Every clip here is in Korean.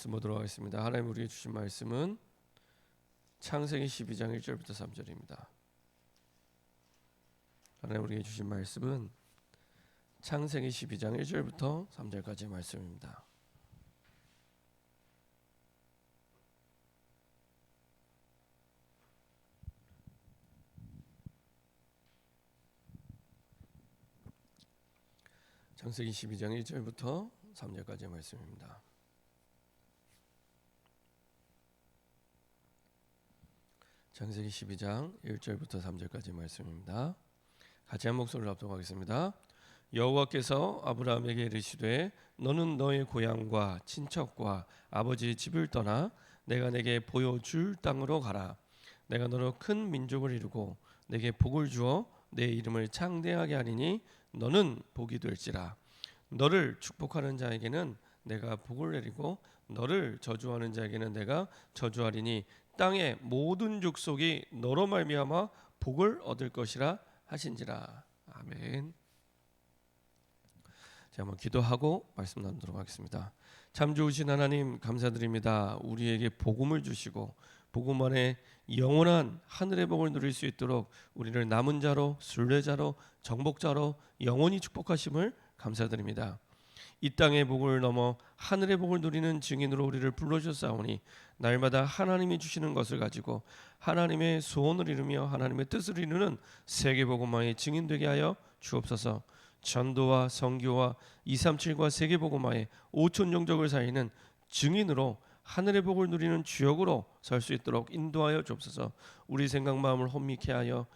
말씀 보도록 하겠습니다. 하나님 우리에게 주신 말씀은 창세기 12장 1절부터 3절입니다. 하나님 우리에게 주신 말씀은 창세기 12장 1절부터 3절까지의 말씀입니다. 창세기 12장 1절부터 3절까지의 말씀입니다. 창세기 12장 1절부터 3절까지의 말씀입니다. 같이 한 목소리로 합독하겠습니다. 여호와께서 아브라함에게 이르시되 너는 너의 고향과 친척과 아버지의 집을 떠나 내가 내게 보여줄 땅으로 가라. 내가 너로 큰 민족을 이루고 내게 복을 주어 내 이름을 창대하게 하리니 너는 복이 될지라. 너를 축복하는 자에게는 내가 복을 내리고 너를 저주하는 자에게는 내가 저주하리니 땅의 모든 족속이 너로 말미암아 복을 얻을 것이라 하신지라. 아멘. 자, 한번 기도하고 말씀 나누도록 하겠습니다. 참 좋으신 하나님 감사드립니다. 우리에게 복음을 주시고 복음 안에 영원한 하늘의 복을 누릴 수 있도록 우리를 남은 자로 순례자로 정복자로 영원히 축복하심을 감사드립니다. 이 땅의 복을 넘어 하늘의 복을 누리는 증인으로 우리를 불러주셨사오니 날마다 하나님이 주시는 것을 가지고 하나님의 소원을 이루며 하나님의 뜻을 이루는 세계복음화의 증인 되게 하여 주옵소서. 전도와 선교와 237과 세계복음화의 5천 종족을 살리는 증인으로 하늘의 복을 누리는 주역으로 설 수 있도록 인도하여 주옵소서. 우리 생각 마음을 혼미케 하여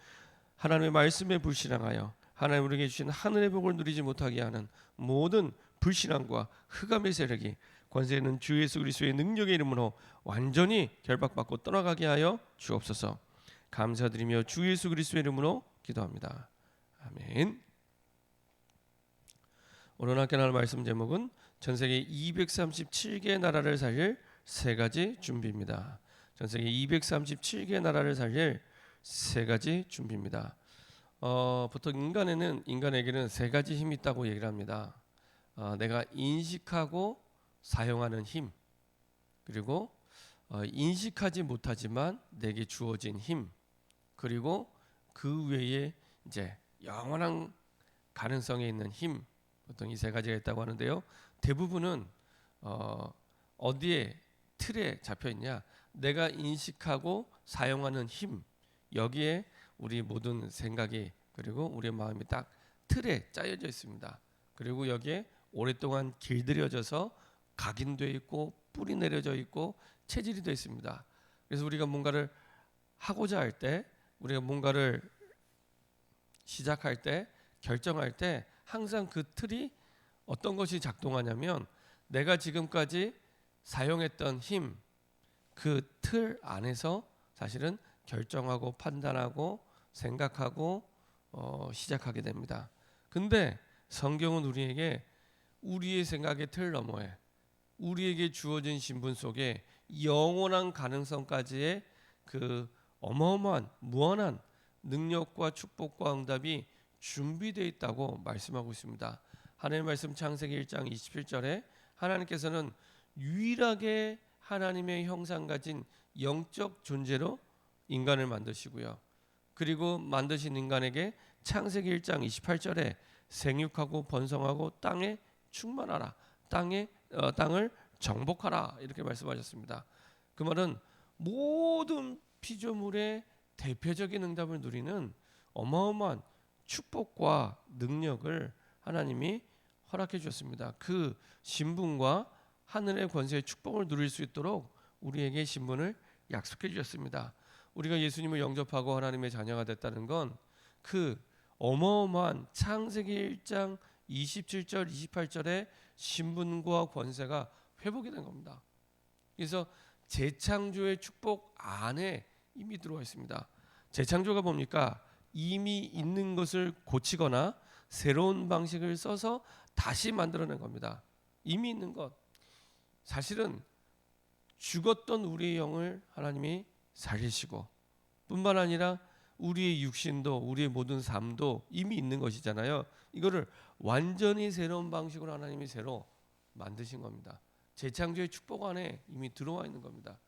하나님의 말씀에 불신앙하여 하나님 우리에게 주신 하늘의 복을 누리지 못하게 하는 모든 불신앙과 흑암의 세력이 권세 있는 주 예수 그리스도의 능력의 이름으로 완전히 결박받고 떠나가게 하여 주옵소서. 감사드리며 주 예수 그리스도의 이름으로 기도합니다. 아멘. 오늘 함께 나눌 말씀 제목은 전 세계 237개 나라를 살릴 세 가지 준비입니다. 전 세계 237개 나라를 살릴 세 가지 준비입니다. 보통 인간에게는 세 가지 힘이 있다고 얘기를 합니다. 내가 인식하고 사용하는 힘, 그리고 인식하지 못하지만 내게 주어진 힘, 그리고 그 외에 이제 영원한 가능성에 있는 힘, 보통 이 세 가지가 있다고 하는데요. 대부분은 어디에 틀에 잡혀 있냐? 내가 인식하고 사용하는 힘, 여기에 우리 모든 생각이 그리고 우리의 마음이 딱 틀에 짜여져 있습니다. 그리고 여기에 오랫동안 길들여져서 각인되어 있고 뿌리 내려져 있고 체질이 되어 있습니다. 그래서 우리가 뭔가를 하고자 할 때, 우리가 뭔가를 시작할 때, 결정할 때 항상 그 틀이 어떤 것이 작동하냐면 내가 지금까지 사용했던 힘, 그 틀 안에서 사실은 결정하고 판단하고 생각하고 시작하게 됩니다. 근데 성경은 우리에게 우리의 생각의 틀 너머에 우리에게 주어진 신분 속에 영원한 가능성까지의 그 어마어마한 무한한 능력과 축복과 응답이 준비되어 있다고 말씀하고 있습니다. 하나님의 말씀 창세기 1장 27절에 하나님께서는 유일하게 하나님의 형상 가진 영적 존재로 인간을 만드시고요. 그리고 만드신 인간에게 창세기 1장 28절에 생육하고 번성하고 땅에 충만하라, 땅을 정복하라 이렇게 말씀하셨습니다. 그 말은 모든 피조물의 대표적인 응답을 누리는 어마어마한 축복과 능력을 하나님이 허락해 주셨습니다. 그 신분과 하늘의 권세의 축복을 누릴 수 있도록 우리에게 신분을 약속해 주셨습니다. 우리가 예수님을 영접하고 하나님의 자녀가 됐다는 건 그 어마어마한 창세기 1장 27절 28절의 신분과 권세가 회복이 된 겁니다. 그래서 재창조의 축복 안에 이미 들어와 있습니다. 재창조가 뭡니까? 이미 있는 것을 고치거나 새로운 방식을 써서 다시 만들어낸 겁니다. 이미 있는 것. 사실은 죽었던 우리의 영을 하나님이 살리시고 뿐만 아니라 우리의 육신도 우리의 모든 삶도 이미 있는 것이잖아요. 이거를 완전히 새로운 방식으로 하나님이 새로 만드신 겁니다. 재창조의 축복 안에 이미 들어와 있는 겁니다.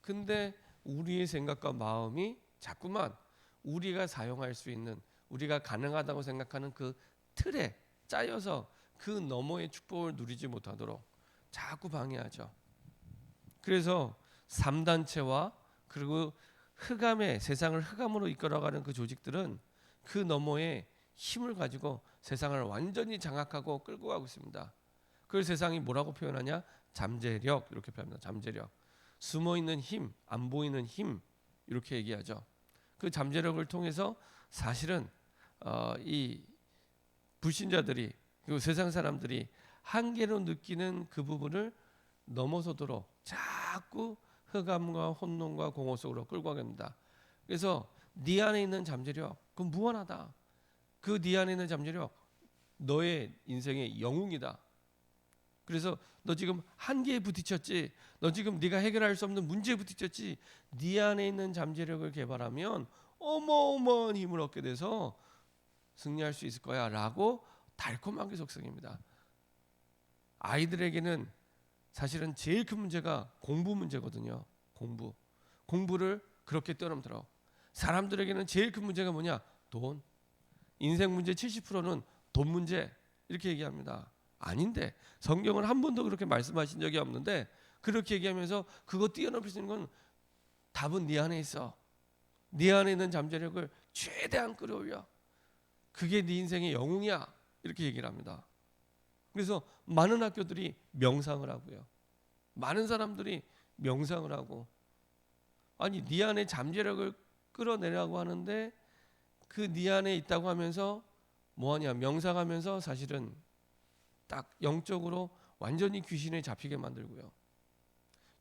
근데 우리의 생각과 마음이 자꾸만 우리가 사용할 수 있는, 우리가 가능하다고 생각하는 그 틀에 짜여서 그 너머의 축복을 누리지 못하도록 자꾸 방해하죠. 그래서 3단체와 그리고 흑암의 세상을 흑암으로 이끌어가는 그 조직들은 그 너머에 힘을 가지고 세상을 완전히 장악하고 끌고 가고 있습니다. 그걸 세상이 뭐라고 표현하냐? 잠재력, 이렇게 표현합니다. 잠재력. 숨어 있는 힘, 안 보이는 힘, 이렇게 얘기하죠. 그 잠재력을 통해서 사실은 이 불신자들이, 그리고 세상 사람들이 한계로 느끼는 그 부분을 넘어서도록 자꾸 흑암과 혼돈과 공허 속으로 끌고 가겠습니다. 그래서 네 안에 있는 잠재력, 그건 무한하다. 그 네 안에 있는 잠재력, 너의 인생의 영웅이다. 그래서 너 지금 한계에 부딪혔지, 너 지금 네가 해결할 수 없는 문제에 부딪혔지, 네 안에 있는 잠재력을 개발하면 어마어마한 힘을 얻게 돼서 승리할 수 있을 거야 라고 달콤하게 속삭입니다. 아이들에게는 사실은 제일 큰 문제가 공부 문제거든요. 공부를 그렇게 뛰어넘더라고. 사람들에게는 제일 큰 문제가 뭐냐? 돈. 인생 문제 70%는 돈 문제, 이렇게 얘기합니다. 아닌데 성경은 한 번도 그렇게 말씀하신 적이 없는데, 그렇게 얘기하면서 그거 뛰어넘을 수 있는 건 답은 네 안에 있어. 네 안에 있는 잠재력을 최대한 끌어올려. 그게 네 인생의 영웅이야, 이렇게 얘기를 합니다. 그래서 많은 학교들이 명상을 하고요. 많은 사람들이 명상을 하고, 아니 네 안에 잠재력을 끌어내려고 하는데 그 네 안에 있다고 하면서 뭐하냐? 명상하면서 사실은 딱 영적으로 완전히 귀신에 잡히게 만들고요.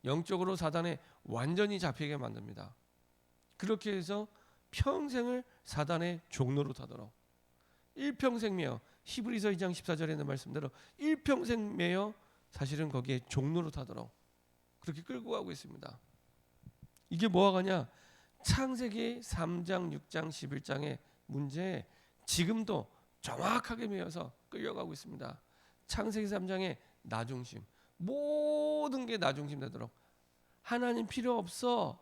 영적으로 사단에 완전히 잡히게 만듭니다. 그렇게 해서 평생을 사단의 종로로 타도록, 일평생 매여, 히브리서 2장 14절에 있는 말씀대로 일평생 매여 사실은 거기에 종로로 타도록 그렇게 끌고 가고 있습니다. 이게 뭐가 가냐? 창세기 3장, 6장, 11장의 문제에 지금도 정확하게 매여서 끌려가고 있습니다. 창세기 3장의 나 중심, 모든 게 나 중심 되도록, 하나님 필요 없어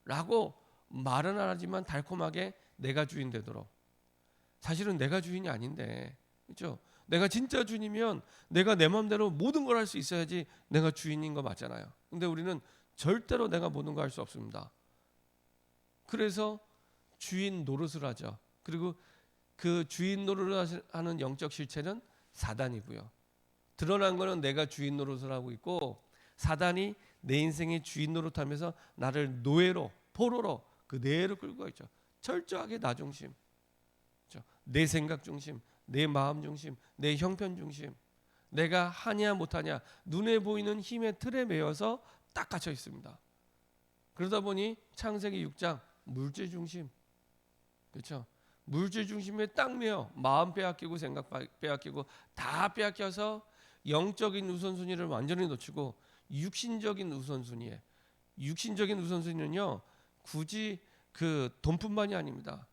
라고 말은 안 하지만 달콤하게 내가 주인 되도록. 사실은 내가 주인이 아닌데, 그렇죠? 내가 진짜 주인이면 내가 내 마음대로 모든 걸 할 수 있어야지 내가 주인인 거 맞잖아요. 근데 우리는 절대로 내가 모든 거 할 수 없습니다. 그래서 주인 노릇을 하죠. 그리고 그 주인 노릇을 하는 영적 실체는 사단이고요. 드러난 거는 내가 주인 노릇을 하고 있고, 사단이 내 인생의 주인 노릇하면서 나를 노예로, 포로로 그 내로 끌고 가 있죠. 철저하게 나 중심, 그렇죠? 내 생각 중심, 내 마음 중심, 내 형편 중심, 내가 하냐 못하냐, 눈에 보이는 힘의 틀에 매여서 딱 갇혀 있습니다. 그러다 보니 창세기 6장 물질 중심, 그렇죠? 물질 중심에 딱 매여 마음 빼앗기고 생각 빼앗기고 다 빼앗겨서 영적인 우선순위를 완전히 놓치고 육신적인 우선순위에, 육신적인 우선순위는요 굳이 그 돈뿐만이 아닙니다.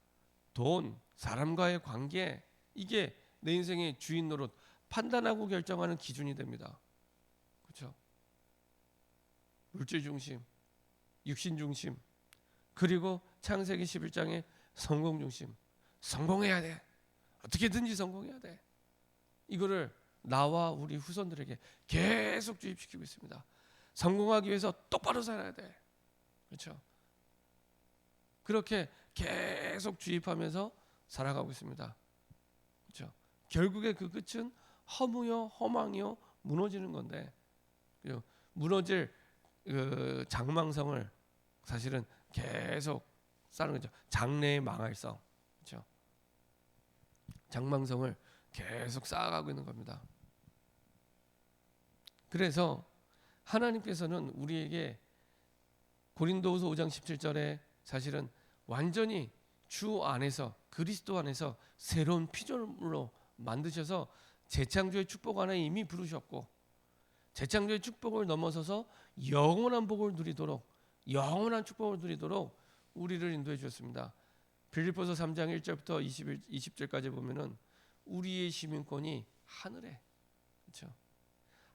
돈, 사람과의 관계, 이게 내 인생의 주인 노릇, 판단하고 결정하는 기준이 됩니다. 그렇죠? 물질 중심, 육신 중심, 그리고 창세기 11장의 성공 중심. 성공해야 돼. 어떻게든지 성공해야 돼. 이거를 나와 우리 후손들에게 계속 주입시키고 있습니다. 성공하기 위해서 똑바로 살아야 돼. 그렇죠? 그렇게 계속 주입하면서 살아가고 있습니다. 그렇죠? 결국에 그 끝은 허무요, 허망이요, 무너지는 건데, 무너질 그 장망성을 사실은 계속 쌓는 거죠. 장래의 망할성, 그렇죠? 장망성을 계속 쌓아가고 있는 겁니다. 그래서 하나님께서는 우리에게 고린도후서 5장 17절에 사실은 완전히 주 안에서, 그리스도 안에서 새로운 피조물로 만드셔서 재창조의 축복 안에 이미 부르셨고, 재창조의 축복을 넘어서서 영원한 복을 누리도록, 영원한 축복을 누리도록 우리를 인도해 주셨습니다. 빌립보서 3장 1절부터 20절까지 보면은 우리의 시민권이 하늘에, 그렇죠?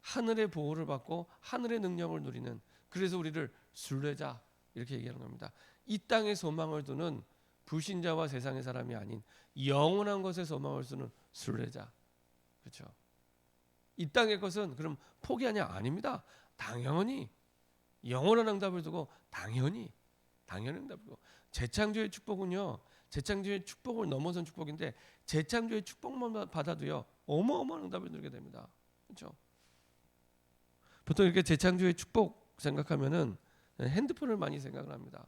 하늘의 보호를 받고 하늘의 능력을 누리는, 그래서 우리를 순례자 이렇게 얘기하는 겁니다. 이 땅에 소망을 두는 불신자와 세상의 사람이 아닌 영원한 것에 소망을 두는 순례자. 그렇죠? 이 땅의 것은 그럼 포기하냐? 아닙니다. 당연히 영원한 응답을 두고 당연히 응답을 두고, 재창조의 축복은요, 재창조의 축복을 넘어선 축복인데 재창조의 축복만 받아도요 어마어마한 응답을 누리게 됩니다. 그렇죠? 보통 이렇게 재창조의 축복 생각하면은 핸드폰을 많이 생각을 합니다.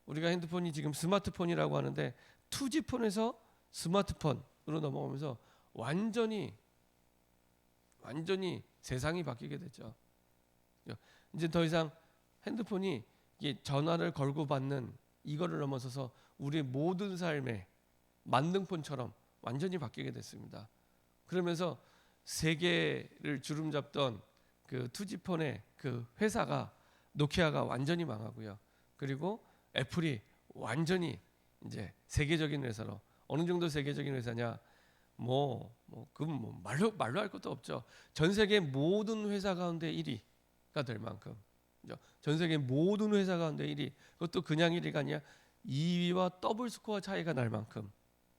우리가 핸드폰이 지금 스마트폰이라고 하는데 2G폰에서 스마트폰으로 넘어가면서 완전히 세상이 바뀌게 됐죠. 이제 더 이상 핸드폰이 이게 전화를 걸고 받는 이거를 넘어서서 우리 모든 삶의 만능폰처럼 완전히 바뀌게 됐습니다. 그러면서 세계를 주름잡던 그 2G폰의 그 회사가, 노키아가 완전히 망하고요. 그리고 애플이 완전히 이제 세계적인 회사로, 어느 정도 세계적인 회사냐? 말로 할 것도 없죠. 전 세계 모든 회사 가운데 1위가 될 만큼, 전 세계 모든 회사 가운데 1위, 그것도 그냥 1위가 아니라 2위와 더블 스코어 차이가 날 만큼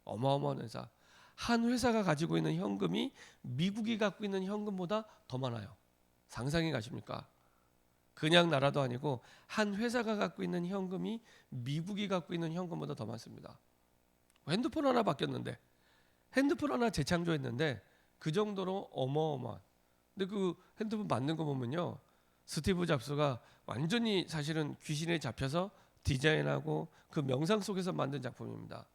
어마어마한 회사. 한 회사가 가지고 있는 현금이 미국이 갖고 있는 현금보다 더 많아요. 상상이 가십니까? 그냥 나라도 아니고 한 회사가 갖고 있는 현금이 미국이 갖고 있는 현금보다 더 많습니다. 핸드폰 하나 바뀌었는데, 핸드폰 하나 재창조했는데 그 정도로 어마어마한. 근데 그 핸드폰 만든 거 보면요, 스티브 잡스가 완전히 사실은 귀신에 잡혀서 디자인하고 그 명상 속에서 만든 작품입니다.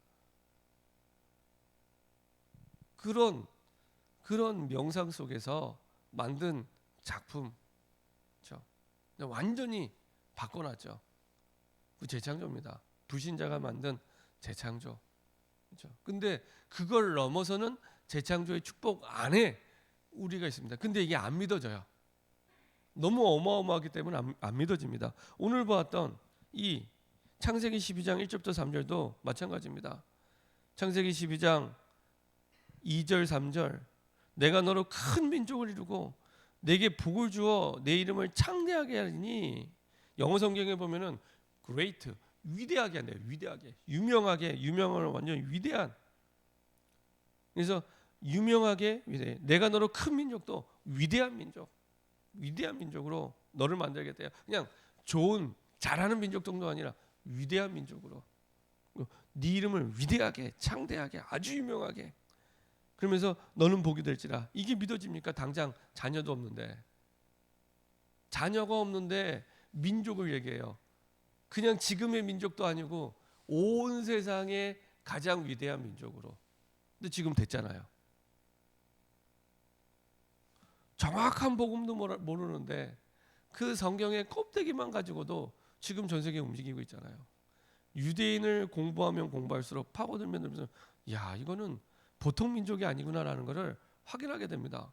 그런 명상 속에서 만든 작품, 그렇죠? 완전히 바꿔놨죠. 그 재창조입니다. 불신자가 만든 재창조. 그렇죠? 근데 그걸 넘어서는 재창조의 축복 안에 우리가 있습니다. 근데 이게 안 믿어져요. 너무 어마어마하기 때문에 안 믿어집니다. 오늘 보았던 이 창세기 12장 1절부터 3절도 마찬가지입니다. 창세기 12장 2절 3절, 내가 너로 큰 민족을 이루고 내게 복을 주어 내 이름을 창대하게 하리니, 영어 성경에 보면은 great, 위대하게 한대요. 위대하게, 유명을 완전 위대한. 그래서 유명하게 위대해. 내가 너로 큰 민족도 위대한 민족으로 너를 만들겠다. 그냥 좋은 잘하는 민족 정도 아니라 위대한 민족으로. 네 이름을 위대하게, 창대하게, 아주 유명하게. 그러면서 너는 복이 될지라. 이게 믿어집니까? 당장 자녀도 없는데, 자녀가 없는데 민족을 얘기해요. 그냥 지금의 민족도 아니고 온 세상의 가장 위대한 민족으로. 근데 지금 됐잖아요. 정확한 복음도 모르는데 그 성경의 껍데기만 가지고도 지금 전 세계 움직이고 있잖아요. 유대인을 공부하면 공부할수록, 파고들면 들면서, 야, 이거는 보통 민족이 아니구나라는 것을 확인하게 됩니다.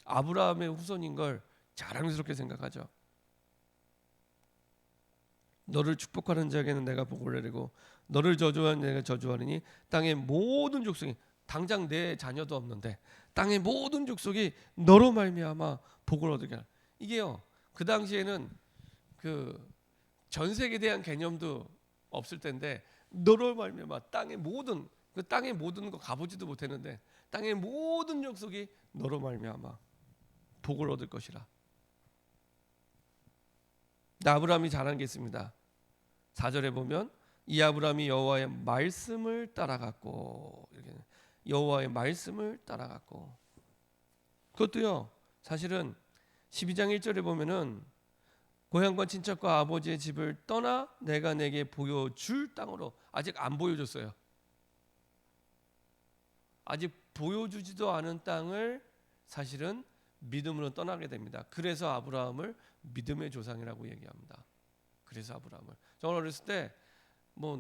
아브라함의 후손인 걸 자랑스럽게 생각하죠. 너를 축복하는 자에게는 내가 복을 내리고 너를 저주하는 자에게 저주하리니 땅의 모든 족속이, 당장 내 자녀도 없는데 땅의 모든 족속이 너로 말미암아 복을 얻게 하라. 이게요, 그 당시에는 그 전sek에 대한 개념도 없을 텐데 너로 말미암아 땅의 모든 거 가보지도 못했는데 땅의 모든 족속이 너로 말미암아 복을 얻을 것이라. 아브라함이 잘한 게 있습니다. 4절에 보면 이 아브라함이 여호와의 말씀을 따라갔고, 이렇게 여호와의 말씀을 따라갔고, 그것도요 사실은 12장 1절에 보면은 고향과 친척과 아버지의 집을 떠나 내가 내게 보여줄 땅으로, 아직 안 보여줬어요. 아직 보여주지도 않은 땅을 사실은 믿음으로 떠나게 됩니다. 그래서 아브라함을 믿음의 조상이라고 얘기합니다. 그래서 아브라함을, 저는 어렸을 때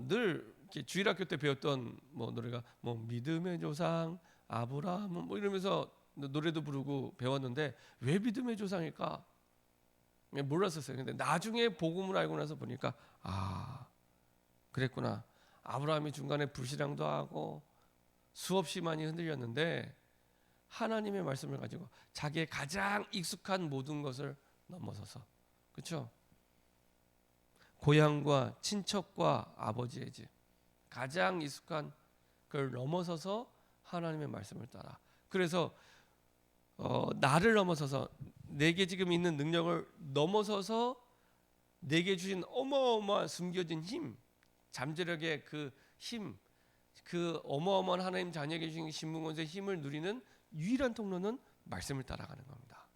늘 주일학교 때 배웠던 노래가 믿음의 조상 아브라함은 이러면서 노래도 부르고 배웠는데, 왜 믿음의 조상일까? 몰랐었어요. 근데 나중에 복음을 알고 나서 보니까 그랬구나. 아브라함이 중간에 불신앙도 하고 수없이 많이 흔들렸는데 하나님의 말씀을 가지고 자기의 가장 익숙한 모든 것을 넘어서서, 그렇죠? 고향과 친척과 아버지의 집, 가장 익숙한 그걸 넘어서서 하나님의 말씀을 따라. 그래서 나를 넘어서서 내게 지금 있는 능력을 넘어서서 내게 주신 어마어마한 숨겨진 힘, 잠재력의 그 힘, 그 어마어마한 하나님 자녀에게 주신 신분권세의 힘을 누리는 유일한 통로는 말씀을 따라가는 겁니다.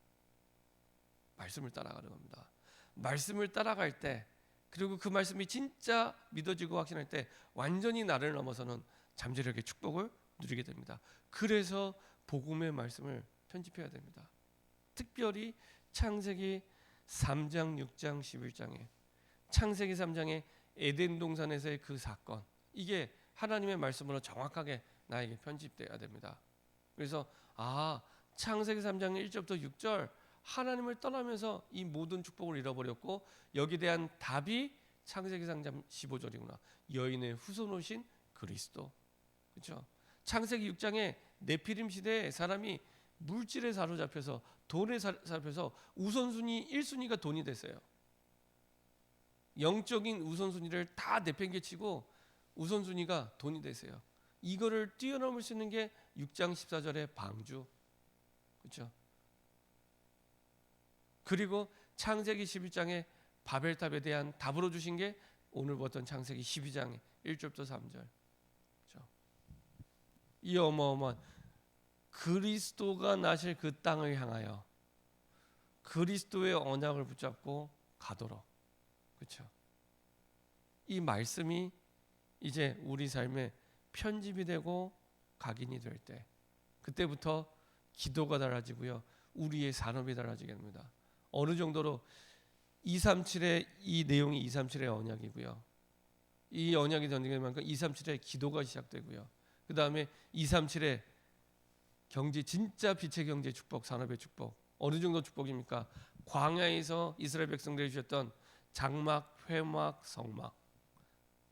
말씀을 따라가는 겁니다. 말씀을 따라갈 때, 그리고 그 말씀이 진짜 믿어지고 확신할 때 완전히 나를 넘어서는 잠재력의 축복을 누리게 됩니다. 그래서 복음의 말씀을 편집해야 됩니다. 특별히 창세기 3장, 6장, 11장에 창세기 3장에 에덴 동산에서의 그 사건, 이게 하나님의 말씀으로 정확하게 나에게 편집돼야 됩니다. 그래서 창세기 3장 1절부터 6절 하나님을 떠나면서 이 모든 축복을 잃어버렸고 여기에 대한 답이 창세기 3장 15절이구나. 여인의 후손오신 그리스도. 그렇죠? 창세기 6장에 네피림 시대에 사람이 물질에 사로잡혀서 돈에 사로잡혀서 우선순위 1순위가 돈이 됐어요. 영적인 우선순위를 다 내팽개치고 우선순위가 돈이 됐어요. 이거를 뛰어넘을 수 있는 게 6장 14절의 방주. 그렇죠? 그리고 창세기 11장에 바벨탑에 대한 답으로 주신 게 오늘 봤던 창세기 12장 1절부터 3절. 그렇죠? 이 어마어마한 그리스도가 나실 그 땅을 향하여 그리스도의 언약을 붙잡고 가도록. 그렇죠? 이 말씀이 이제 우리 삶에 편집이 되고 각인이 될 때, 그때부터 기도가 달라지고요, 우리의 산업이 달라지게 됩니다. 어느 정도로 237의 이 내용이 237의 언약이고요. 이 언약이 던지게 되면 237의 기도가 시작되고요. 그 다음에 237의 경제, 진짜 빛의 경제 축복, 산업의 축복. 어느 정도 축복입니까? 광야에서 이스라엘 백성들이 주셨던 장막, 회막, 성막.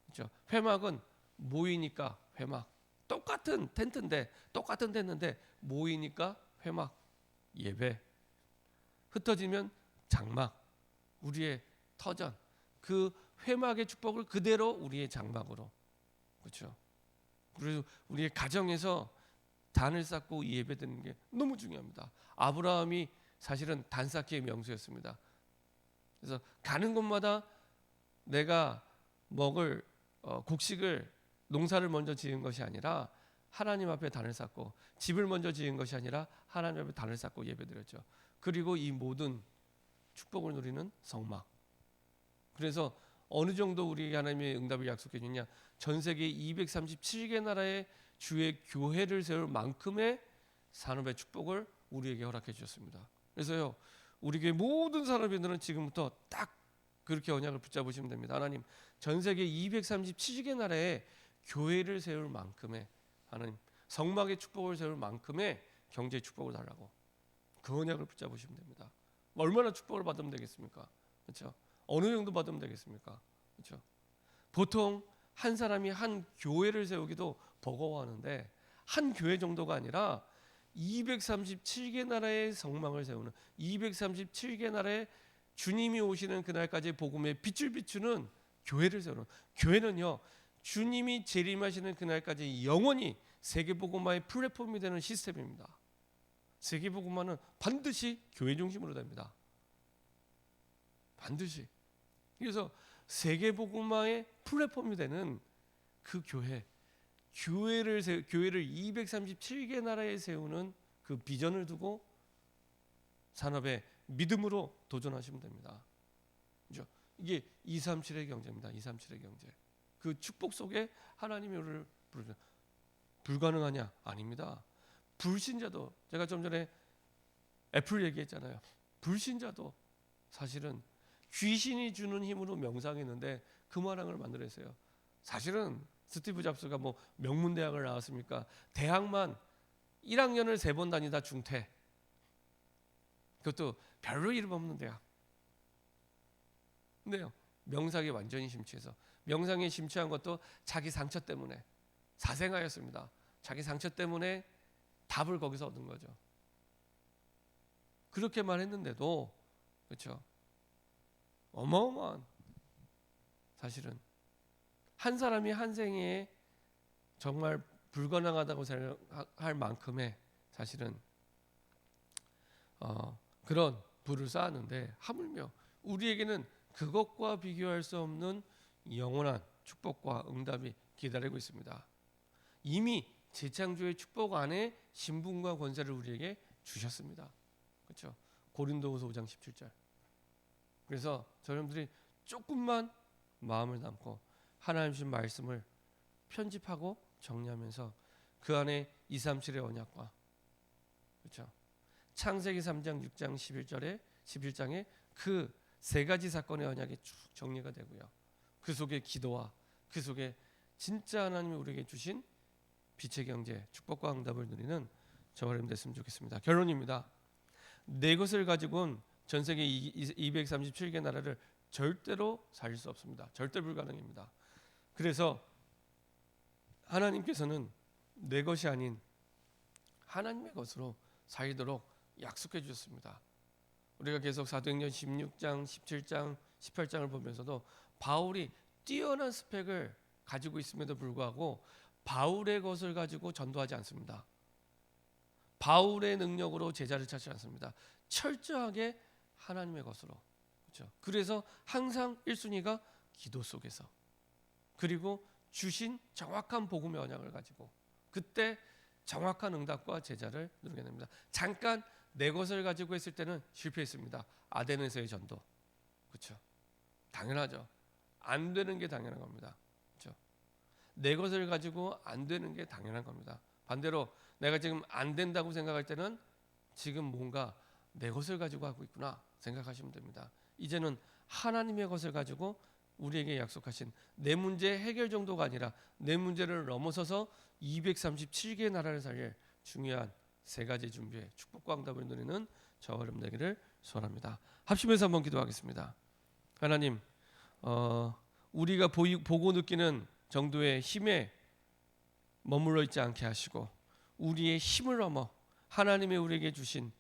그렇죠? 회막은 모이니까 회막. 똑같은 텐트인데 모이니까 회막, 예배. 흩어지면 장막, 우리의 터전. 그 회막의 축복을 그대로 우리의 장막으로. 그렇죠? 그래서 우리의 가정에서 단을 쌓고 예배드리는 게 너무 중요합니다. 아브라함이 사실은 단 쌓기의 명수였습니다. 그래서 가는 곳마다 내가 먹을 곡식을, 농사를 먼저 지은 것이 아니라 하나님 앞에 단을 쌓고, 집을 먼저 지은 것이 아니라 하나님 앞에 단을 쌓고 예배드렸죠. 그리고 이 모든 축복을 누리는 성막. 그래서 어느 정도 우리에게 하나님의 응답을 약속해 주냐, 전 세계 237개 나라의 주의 교회를 세울 만큼의 산업의 축복을 우리에게 허락해 주셨습니다. 그래서요, 우리 교회 모든 산업인들은 지금부터 딱 그렇게 언약을 붙잡으시면 됩니다. 하나님, 전 세계 237개 나라에 교회를 세울 만큼의, 하나님 성막의 축복을 세울 만큼의 경제 축복을 달라고, 그 언약을 붙잡으시면 됩니다. 얼마나 축복을 받으면 되겠습니까? 그렇죠? 어느 정도 받으면 되겠습니까? 그렇죠? 보통 한 사람이 한 교회를 세우기도 버거워하는데, 한 교회 정도가 아니라 237개 나라의 성막을 세우는, 237개 나라의 주님이 오시는 그날까지 복음의 빛을 비추는 교회를 세우는, 교회는요, 주님이 재림하시는 그날까지 영원히 세계복음화의 플랫폼이 되는 시스템입니다. 세계복음화는 반드시 교회 중심으로 됩니다. 반드시. 그래서 세계복음화의 플랫폼이 되는 그 교회를 237개 나라에 세우는 그 비전을 두고 산업의 믿음으로 도전하시면 됩니다. 그렇죠? 이게 237의 경제입니다. 237의 경제. 그 축복 속에 하나님이 우리를 부르는, 불가능하냐? 아닙니다. 불신자도, 제가 좀 전에 애플 얘기했잖아요. 불신자도 사실은 귀신이 주는 힘으로 명상했는데 그만함을 만들었어요. 사실은 스티브 잡스가 뭐 명문대학을 나왔습니까? 대학만 1학년을 3번 다니다 중퇴. 그것도 별로 이름 없는 대학. 근데요, 명상에 완전히 심취해서, 명상에 심취한 것도 자기 상처 때문에, 사생아였습니다. 자기 상처 때문에 답을 거기서 얻은 거죠. 그렇게만 했는데도 그렇죠. 어마어마한 사실은 한 사람이 한 생에 정말 불가능하다고 생각할 만큼의 사실은 그런 부를 쌓았는데 하물며 우리에게는 그것과 비교할 수 없는 영원한 축복과 응답이 기다리고 있습니다. 이미 재창조의 축복 안에 신분과 권세를 우리에게 주셨습니다. 그렇죠? 고린도후서 5장 17절. 그래서 저여러분들이 조금만 마음을 담고 하나님 주신 말씀을 편집하고 정리하면서 그 안에 237의 언약과 그렇죠? 창세기 3장 6장 11장에 그 세 가지 사건의 언약이 쭉 정리가 되고요. 그 속에 기도와 그 속에 진짜 하나님이 우리에게 주신 빛의 경제, 축복과 응답을 누리는 저와 여러분 됐으면 좋겠습니다. 결론입니다. 내 것을 가지고는 전 세계 237개 나라를 절대로 살릴 수 없습니다. 절대 불가능입니다. 그래서 하나님께서는 내 것이 아닌 하나님의 것으로 살도록 약속해 주셨습니다. 우리가 계속 사도행전 16장, 17장, 18장을 보면서도 바울이 뛰어난 스펙을 가지고 있음에도 불구하고 바울의 것을 가지고 전도하지 않습니다. 바울의 능력으로 제자를 찾지 않습니다. 철저하게 하나님의 것으로. 그렇죠? 그래서 항상 1순위가 기도 속에서 그리고 주신 정확한 복음의 언약을 가지고 그때 정확한 응답과 제자를 누리게 됩니다. 잠깐 내 것을 가지고 했을 때는 실패했습니다. 아덴에서의 전도. 그렇죠? 당연하죠. 안 되는 게 당연한 겁니다. 그렇죠? 내 것을 가지고 안 되는 게 당연한 겁니다. 반대로 내가 지금 안 된다고 생각할 때는 지금 뭔가 내 것을 가지고 하고 있구나 생각하시면 됩니다. 이제는 하나님의 것을 가지고 우리에게 약속하신 내 문제 해결 정도가 아니라 내 문제를 넘어서서 237개의 나라를 살릴 중요한 세 가지 준비의 축복과 응답을 누리는 저와 여러분 되기를 소원합니다. 합심해서 한번 기도하겠습니다. 하나님, 우리가 보고 느끼는 정도의 힘에 머물러 있지 않게 하시고 우리의 힘을 넘어 하나님의 우리에게 주신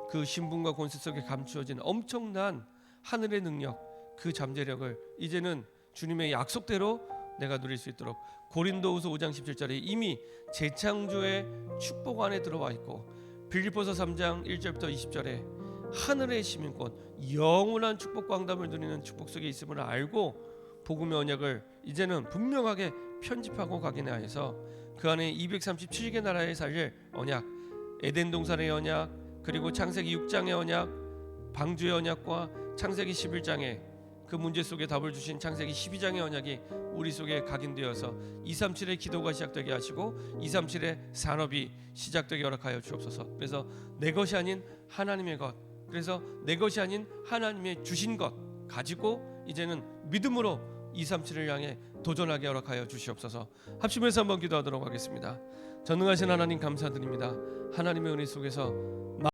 그 신분과 권세 속에 감추어진 엄청난 하늘의 능력, 그 잠재력을 이제는 주님의 약속대로 내가 누릴 수 있도록 고린도후서 5장 17절에 이미 재창조의 축복 안에 들어와 있고 빌립보서 3장 1절부터 20절에 하늘의 시민권, 영원한 축복과 응답을 누리는 축복 속에 있음을 알고 복음의 언약을 이제는 분명하게 편집하고 각인하여서 그 안에 237개 나라에 살릴 언약, 에덴 동산의 언약, 그리고 창세기 6장의 언약, 방주의 언약과 창세기 11장에 그 문제 속에 답을 주신 창세기 12장의 언약이 우리 속에 각인되어서 237의 기도가 시작되게 하시고 237의 산업이 시작되게 허락하여 주옵소서. 그래서 내 것이 아닌 하나님의 것, 그래서 내 것이 아닌 하나님의 주신 것 가지고 이제는 믿음으로 237을 향해 도전하게 허락하여 주시옵소서. 합심해서 한번 기도하도록 하겠습니다. 전능하신 하나님 감사드립니다. 하나님의 은혜 속에서